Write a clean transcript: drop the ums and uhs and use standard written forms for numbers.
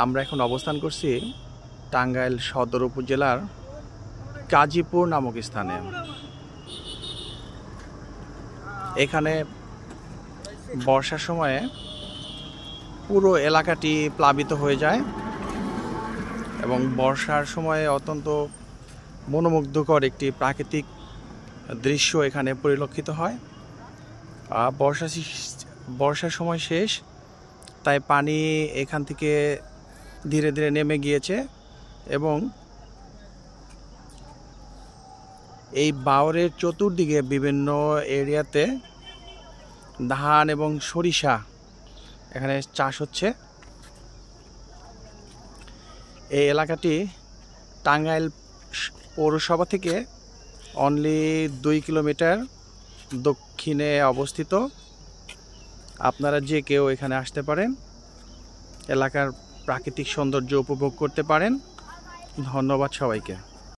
আমরা এখন অবস্থান করছি টাঙ্গাইল সদর উপজেলার কাজীপুর নামক স্থানে। এখানে বর্ষার সময়ে পুরো এলাকাটি প্লাবিত হয়ে যায় এবং বর্ষার সময়ে অত্যন্ত মনোমুগ্ধকর একটি প্রাকৃতিক দৃশ্য এখানে পরিলক্ষিত হয়। বর্ষার সময় শেষ, তাই পানি এখান থেকে ধীরে ধীরে নেমে গিয়েছে এবং এই বাওরের চতুর্দিকে বিভিন্ন এরিয়াতে ধান এবং সরিষা এখানে চাষ হচ্ছে। এই এলাকাটি টাঙ্গাইল পৌরসভা থেকে অনলি 2 কিলোমিটার দক্ষিণে অবস্থিত। আপনারা যে কেউ এখানে আসতে পারেন, এলাকার প্রাকৃতিক সৌন্দর্য উপভোগ করতে পারেন। ধন্যবাদ সবাইকে।